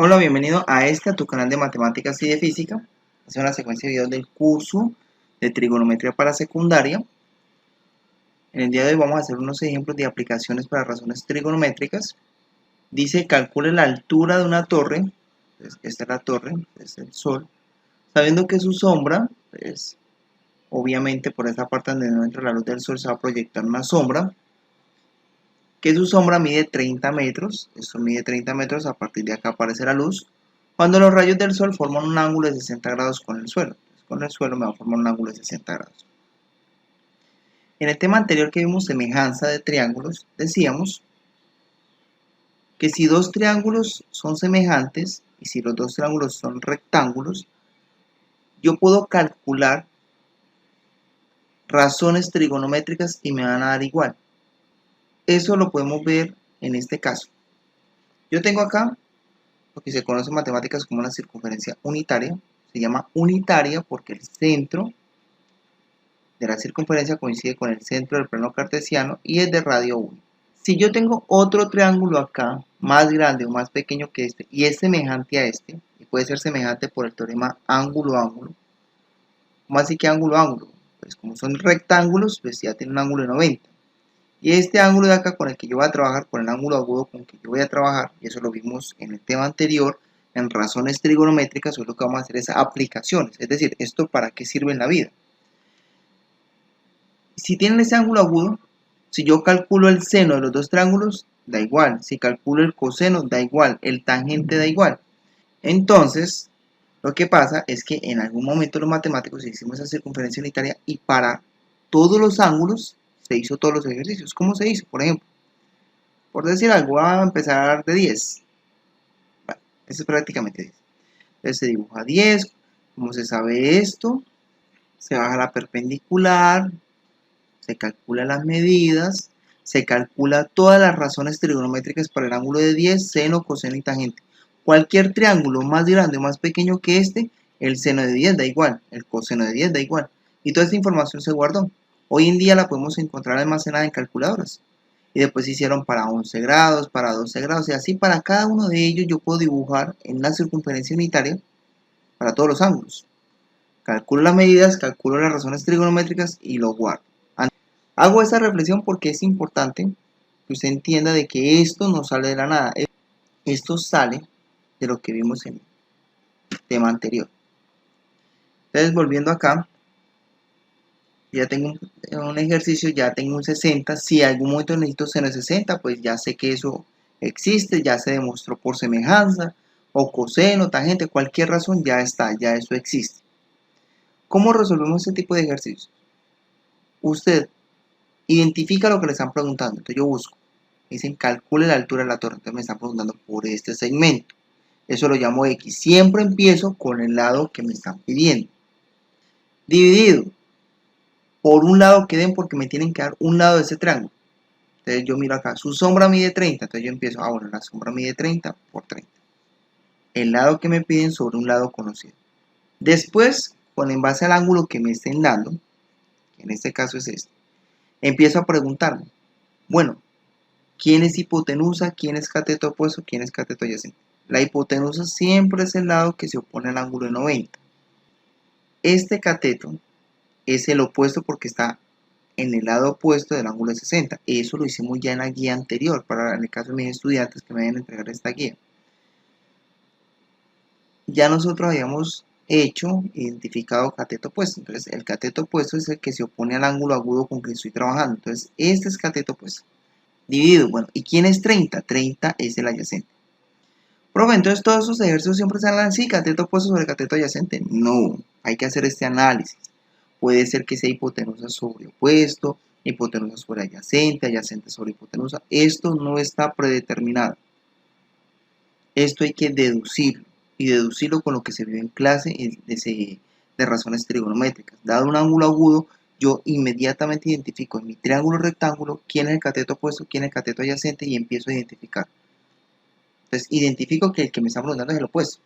Hola, bienvenido a tu canal de matemáticas y de física. Es una secuencia de videos del curso de trigonometría para secundaria. En el día de hoy vamos a hacer unos ejemplos de aplicaciones para razones trigonométricas. Dice, calcule la altura de una torre. Entonces, esta es la torre, es el sol. Sabiendo que su sombra, pues, obviamente por esta parte donde no entra la luz del sol se va a proyectar una sombra. Que su sombra mide 30 metros. Esto mide 30 metros, a partir de acá aparece la luz. Cuando los rayos del sol forman un ángulo de 60 grados con el suelo. Con el suelo me va a formar un ángulo de 60 grados. En el tema anterior que vimos semejanza de triángulos, decíamos que si dos triángulos son semejantes y si los dos triángulos son rectángulos, yo puedo calcular razones trigonométricas y me van a dar igual. Eso lo podemos ver en este caso. Yo tengo acá lo que se conoce en matemáticas como una circunferencia unitaria. Se llama unitaria porque el centro de la circunferencia coincide con el centro del plano cartesiano y es de radio 1. Si yo tengo otro triángulo acá, más grande o más pequeño que este, y es semejante a este, y puede ser semejante por el teorema ángulo-ángulo, ¿cómo así que ángulo-ángulo? Pues como son rectángulos, pues ya tiene un ángulo de 90. Y este ángulo de acá con el que yo voy a trabajar, con el ángulo agudo con el que yo voy a trabajar, y eso lo vimos en el tema anterior, en razones trigonométricas, hoy lo que vamos a hacer es aplicaciones, es decir, esto para qué sirve en la vida. Si tienen ese ángulo agudo, si yo calculo el seno de los dos triángulos, da igual. Si calculo el coseno, da igual. El tangente da igual. Entonces, lo que pasa es que en algún momento los matemáticos hicimos esa circunferencia unitaria y para todos los ángulos se hizo todos los ejercicios. ¿Cómo se hizo? Por ejemplo, por decir algo, voy a empezar de 10. Bueno, eso es prácticamente 10. Entonces se dibuja 10. Como se sabe esto, se baja la perpendicular, se calcula las medidas, se calcula todas las razones trigonométricas para el ángulo de 10, seno, coseno y tangente. Cualquier triángulo más grande o más pequeño que este, el seno de 10 da igual, el coseno de 10 da igual. Y toda esta información se guardó. Hoy en día la podemos encontrar almacenada en calculadoras. Y después se hicieron para 11 grados, para 12 grados, y así para cada uno de ellos yo puedo dibujar en una circunferencia unitaria para todos los ángulos. Calculo las medidas, calculo las razones trigonométricas y lo guardo. Hago esa reflexión porque es importante que usted entienda de que esto no sale de la nada. Esto sale de lo que vimos en el tema anterior. Entonces, volviendo acá, ya tengo un ejercicio, ya tengo un 60. Si en algún momento necesito seno de 60, pues ya sé que eso existe, ya se demostró por semejanza, o coseno, tangente, cualquier razón, ya está, ya eso existe. ¿Cómo resolvemos este tipo de ejercicios? Usted identifica lo que le están preguntando. Entonces yo busco. Dicen calcule la altura de la torre. Entonces me están preguntando por este segmento. Eso lo llamo X. Siempre empiezo con el lado que me están pidiendo. Dividido. Por un lado que den porque me tienen que dar un lado de ese triángulo. Entonces yo miro acá. Su sombra mide 30. Entonces yo empiezo. Bueno, la sombra mide 30 por 30. El lado que me piden sobre un lado conocido. Después, en base al ángulo que me estén dando, que en este caso es este, empiezo a preguntarme. Bueno, ¿quién es hipotenusa? ¿Quién es cateto opuesto? ¿Quién es cateto adyacente? La hipotenusa siempre es el lado que se opone al ángulo de 90. Este cateto es el opuesto porque está en el lado opuesto del ángulo de 60. Eso lo hicimos ya en la guía anterior, para en el caso de mis estudiantes que me vayan a entregar esta guía. Ya nosotros habíamos identificado cateto opuesto. Entonces, el cateto opuesto es el que se opone al ángulo agudo con que estoy trabajando. Entonces, este es cateto opuesto. Dividido, bueno, ¿y quién es 30? 30 es el adyacente. Profe, entonces todos esos ejercicios siempre se hablan así, cateto opuesto sobre cateto adyacente. No, hay que hacer este análisis. Puede ser que sea hipotenusa sobre opuesto, hipotenusa sobre adyacente, adyacente sobre hipotenusa. Esto no está predeterminado. Esto hay que deducirlo, y deducirlo con lo que se vio en clase de razones trigonométricas. Dado un ángulo agudo, yo inmediatamente identifico en mi triángulo rectángulo quién es el cateto opuesto, quién es el cateto adyacente y empiezo a identificar. Entonces identifico que el que me está preguntando es el opuesto.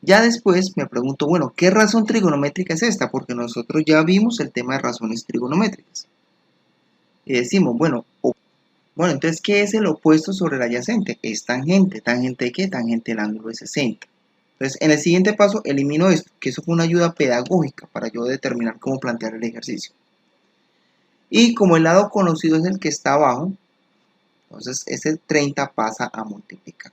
Ya después me pregunto, bueno, ¿qué razón trigonométrica es esta? Porque nosotros ya vimos el tema de razones trigonométricas. Y decimos, bueno, Bueno, entonces, ¿qué es el opuesto sobre el adyacente? Es tangente. ¿Tangente de qué? Tangente del ángulo de 60. Entonces, en el siguiente paso elimino esto, que eso fue una ayuda pedagógica para yo determinar cómo plantear el ejercicio. Y como el lado conocido es el que está abajo, entonces ese 30 pasa a multiplicar.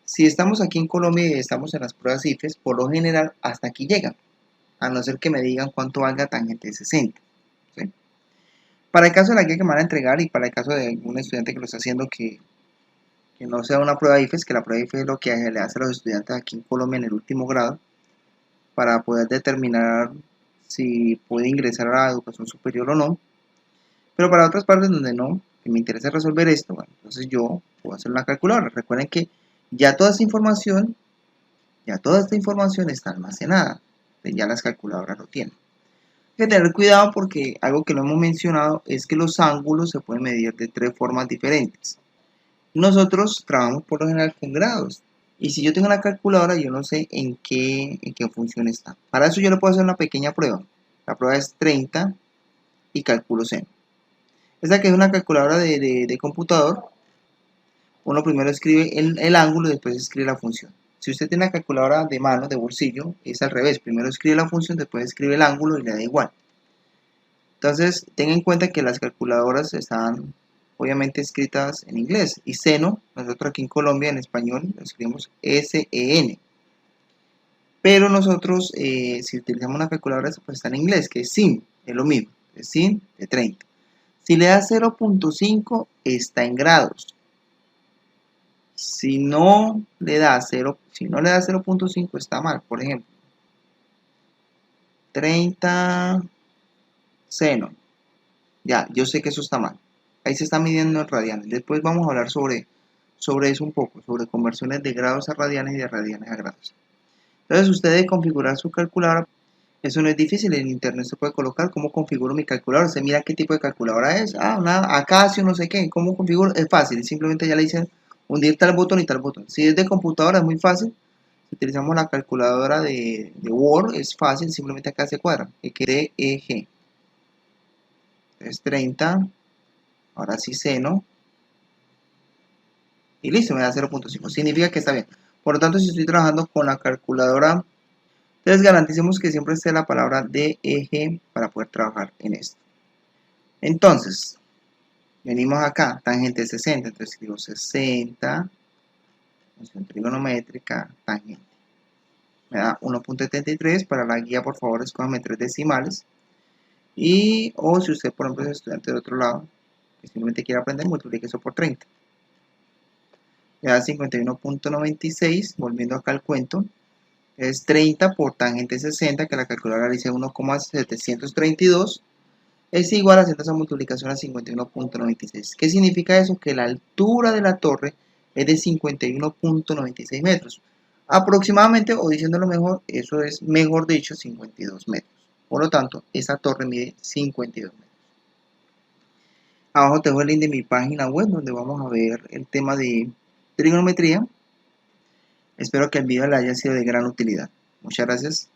Si estamos aquí en Colombia y estamos en las pruebas IFES, por lo general hasta aquí llegan, a no ser que me digan cuánto valga tangente de 60. ¿Sí? Para el caso de la guía que me van a entregar y para el caso de algún estudiante que lo está haciendo que no sea una prueba IFES, que la prueba IFES es lo que le hace a los estudiantes aquí en Colombia en el último grado, para poder determinar si puede ingresar a la educación superior o no. Pero para otras partes donde no, que me interesa resolver esto, bueno, entonces yo puedo hacer una calculadora. Recuerden que ya toda esta información está almacenada. Ya las calculadoras lo tienen. Hay que tener cuidado porque algo que no hemos mencionado es que los ángulos se pueden medir de 3 formas diferentes. Nosotros trabajamos por lo general con grados. Y si yo tengo una calculadora, yo no sé en qué función está. Para eso yo le puedo hacer una pequeña prueba. La prueba es 30 y cálculo seno. Esta que es una calculadora de computador, uno primero escribe el ángulo y después escribe la función. Si usted tiene una calculadora de mano, de bolsillo, es al revés. Primero escribe la función, después escribe el ángulo y le da igual. Entonces, tenga en cuenta que las calculadoras están obviamente escritas en inglés. Y seno, nosotros aquí en Colombia en español lo escribimos SEN. Pero nosotros, si utilizamos una calculadora, pues está en inglés, que es sin, es lo mismo, es sin de 30. Si le da 0.5, está en grados. Si no le da 0.5, está mal. Por ejemplo, 30 seno. Ya, yo sé que eso está mal. Ahí se está midiendo en radianes. Después vamos a hablar sobre eso un poco, sobre conversiones de grados a radianes y de radianes a grados. Entonces usted debe configurar su calculadora. Eso no es difícil, en internet se puede colocar cómo configuro mi calculadora. Usted mira qué tipo de calculadora es. Una Acacio, no sé qué. ¿Cómo configuro? Es fácil, simplemente ya le dicen hundir tal botón y tal botón. Si es de computadora es muy fácil. Si utilizamos la calculadora de Word es fácil, simplemente acá se cuadra. Que quede EG. Es 30. Ahora sí seno. Y listo, me da 0.5. Significa que está bien. Por lo tanto, si estoy trabajando con la calculadora, entonces garanticemos que siempre esté la palabra DEG para poder trabajar en esto. Entonces, venimos acá, tangente 60, entonces escribo 60, función trigonométrica, tangente. Me da 1.73, para la guía por favor escójame 3 decimales. Y, o si usted por ejemplo es estudiante de otro lado, que simplemente quiere aprender, multiplique eso por 30. Me da 51.96, volviendo acá al cuento. Es 30 por tangente 60, que la calculadora dice 1,732, es igual haciendo esa multiplicación a 51.96. ¿Qué significa eso? Que la altura de la torre es de 51.96 metros. Aproximadamente, o diciéndolo mejor, eso es mejor dicho 52 metros. Por lo tanto, esa torre mide 52 metros. Abajo te dejo el link de mi página web donde vamos a ver el tema de trigonometría. Espero que el video le haya sido de gran utilidad. Muchas gracias.